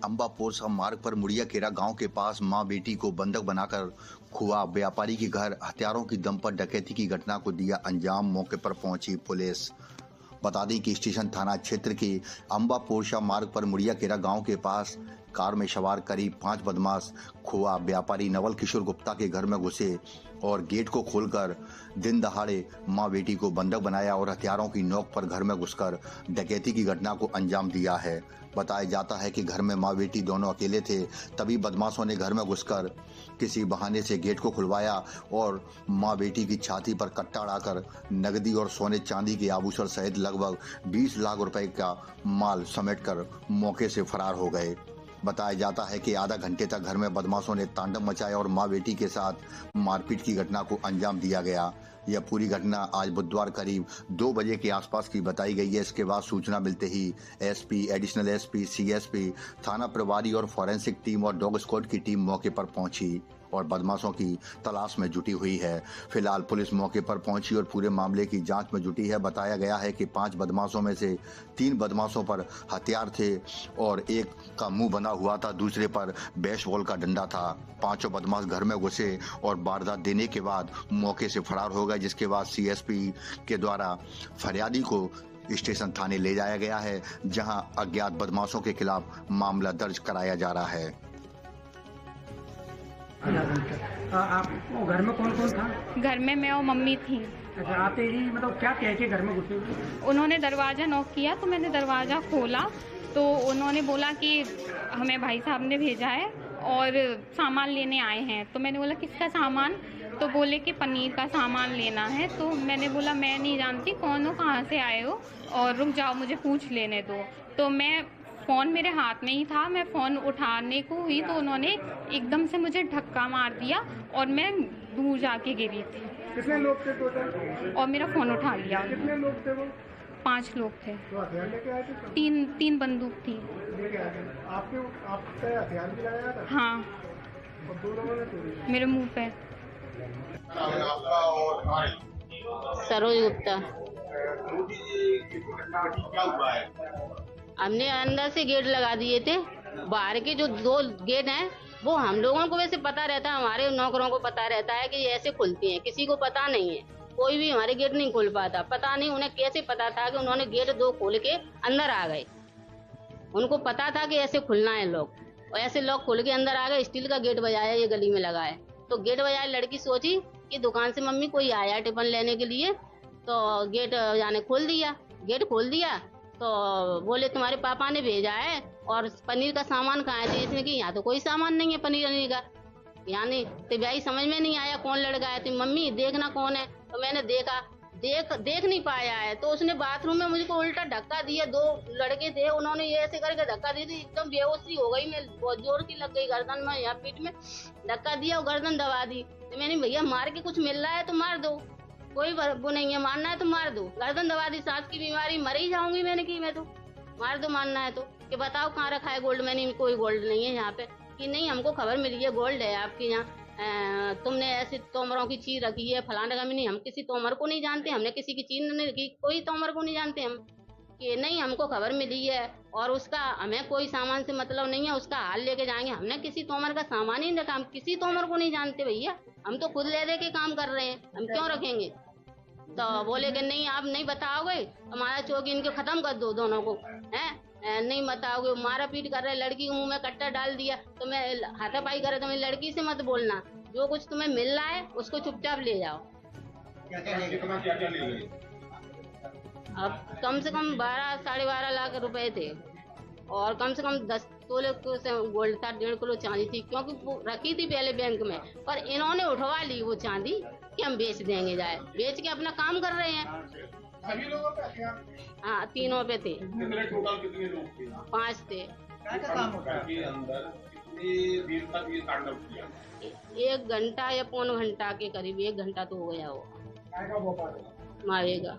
अंबा पोरसा मार्ग पर मुड़ियाकेरा गांव के पास मां बेटी को बंधक बनाकर खुआ व्यापारी के घर हथियारों की दम पर डकैती की घटना को दिया अंजाम। मौके पर पहुंची पुलिस। बता दें कि स्टेशन थाना क्षेत्र के अंबा पोरसा मार्ग पर मुड़ियाकेरा गांव के पास कार में सवार करीब 5 बदमाश खुआ व्यापारी नवल किशोर गुप्ता के घर में घुसे और गेट को खोलकर दिन दहाड़े मां बेटी को बंधक बनाया और हथियारों की नोक पर घर में घुसकर डकैती की घटना को अंजाम दिया है। बताया जाता है कि घर में मां बेटी दोनों अकेले थे, तभी बदमाशों ने घर में घुसकर किसी बहाने से गेट को खुलवाया और मां बेटी की छाती पर कट्टा अड़ाकर नगदी और सोने चांदी के आभूषण सहित लगभग 20 लाख रुपए का माल समेटकर मौके से फरार हो गए। बताया जाता है कि आधा घंटे तक घर में बदमाशों ने तांडव मचाया और मां बेटी के साथ मारपीट की घटना को अंजाम दिया गया। यह पूरी घटना आज बुधवार करीब 2 बजे के आसपास की बताई गई है। इसके बाद सूचना मिलते ही एसपी, एडिशनल एसपी, सीएसपी, थाना प्रभारी और फॉरेंसिक टीम और डॉग स्क्वाड की टीम मौके पर पहुंची और बदमाशों की तलाश में जुटी हुई है। फिलहाल पुलिस मौके पर पहुंची और पूरे मामले की जांच में जुटी है। बताया गया है कि 5 बदमाशों में से 3 बदमाशों पर हथियार थे और एक का मुंह बना हुआ था, दूसरे पर बेसबॉल का डंडा था। 5 बदमाश घर में घुसे और वारदात देने के बाद मौके से फरार हो गए, जिसके बाद सीएसपी के द्वारा फरियादी को स्टेशन थाने ले जाया गया है, जहां अज्ञात बदमाशों के खिलाफ मामला दर्ज कराया जा रहा है। आप घर में कौन कौन था? घर में मैं और मम्मी थी। अच्छा, आते ही मतलब क्या कह के घर में घुसे? उन्होंने दरवाज़ा नॉक किया तो मैंने दरवाज़ा खोला तो उन्होंने बोला कि हमें भाई साहब ने भेजा है और सामान लेने आए हैं। तो मैंने बोला किसका सामान? तो बोले कि पनीर का सामान लेना है। तो मैंने बोला मैं नहीं जानती कौन हो, कहाँ से आए हो, और रुक जाओ मुझे पूछ लेने दो। तो मैं फ़ोन मेरे हाथ में ही था, मैं फ़ोन उठाने को हुई तो उन्होंने एकदम से मुझे धक्का मार दिया और मैं दूर जाके गिरी थी। कितने लोग थे टोटल? और मेरा फ़ोन उठा लिया। कितने लोग थे वो? 5 लोग थे। तो हथियार लेके आए थे? 3 बंदूक थी। लेके आए थे। आपके हथियार भी लगाया था? हाँ, और 2 लोगों ने तोड़ी? मेरे मुंह पे। सरोज गुप्ता। हमने अंदर से गेट लगा दिए थे। बाहर के जो 2 गेट हैं वो हम लोगों को वैसे पता रहता है, हमारे नौकरों को पता रहता है कि ये ऐसे खुलती हैं, किसी को पता नहीं है। कोई भी हमारे गेट नहीं खोल पाता। पता नहीं उन्हें कैसे पता था कि उन्होंने गेट 2 खोल के अंदर आ गए। उनको पता था कि ऐसे खुलना है लॉक, और ऐसे लॉक खोल के अंदर आ गए। स्टील का गेट बजाया, ये गली में लगा है तो गेट बजाया। लड़की सोची कि दुकान से मम्मी कोई आया टिफिन लेने के लिए, तो गेट यानी खोल दिया। गेट खोल दिया तो बोले तुम्हारे पापा ने भेजा है और पनीर का सामान कहाँ है? इसने कि यहाँ तो कोई सामान नहीं है पनीर का। यानी तो भाई समझ में नहीं आया कौन लड़का है। तो मम्मी देखना कौन है। तो मैंने देखा, देख नहीं पाया है। तो उसने बाथरूम में मुझको उल्टा धक्का दिया। 2 लड़के थे, उन्होंने ये ऐसे करके धक्का दी थी, एकदम बेहोशी हो गई मैं। बहुत जोर की लग गई गर्दन में, यहाँ पीठ में धक्का दिया और गर्दन दबा दी। तो मैंने भैया मार के कुछ मिल रहा है तो मार दो, कोई वो नहीं है, मारना है तो मार दो। गर्दन दबा दी, सांस की बीमारी, मर ही जाऊंगी मैंने की। मैं तो मार दो, मारना है तो। कि बताओ कहाँ रखा है गोल्ड? मैंने कोई गोल्ड नहीं है यहाँ पे। कि नहीं हमको खबर मिली है गोल्ड है आपके यहाँ, तुमने ऐसी तोमरों की चीज रखी है फलाने का। नहीं, हम किसी तोमर को नहीं जानते, हमने किसी की चीज नहीं रखी, कोई तोमर को नहीं जानते हम। कि नहीं हमको खबर मिली है और उसका हमें कोई सामान से मतलब नहीं है, उसका हाल लेके जाएंगे। हमने किसी तोमर का सामान ही नहीं रखा, हम किसी तोमर को नहीं जानते भैया, हम तो खुद ले दे के काम कर रहे हैं, हम क्यों रखेंगे? तो बोले कि नहीं आप नहीं बताओगे हमारा चौकी इनको खत्म कर दो दोनों को, हैं? नहीं बताओगे। मारा पीट कर रहे, लड़की के मुंह में कट्टा डाल दिया। तो मैं हाथापाई करे तो मैं लड़की से मत बोलना, जो कुछ तुम्हें मिल रहा है उसको चुपचाप ले जाओ। अब कम से कम 12 साढ़े 12 लाख रुपए थे और कम से कम 10 तोले गोल्ड था, 1.5 किलो चांदी थी, क्योंकि वो रखी थी पहले बैंक में, पर इन्होंने उठवा ली वो चांदी कि हम बेच देंगे, जाए बेच के अपना काम कर रहे हैं। सभी लोगों पे हथियार? हाँ, 3 पे थे। टोटल कितने लोग थे? 5 थे। क्या काम होता है के अंदर? कितनी देर तक ये तांडव किया? 1 घंटा या पौन घंटा के करीब, 1 घंटा तो हो गया वो। मारेगा।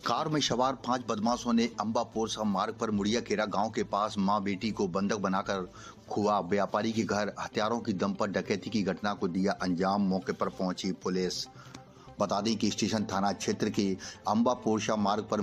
कार में सवार 5 बदमाशों ने अंबा पोरसा मार्ग पर मुड़ियाकेरा गांव के पास मां बेटी को बंधक बनाकर खुआ व्यापारी के घर हथियारों की दम पर डकैती की घटना को दिया अंजाम। मौके पर पहुंची पुलिस। बता दें कि स्टेशन थाना क्षेत्र के अंबा पोरसा मार्ग पर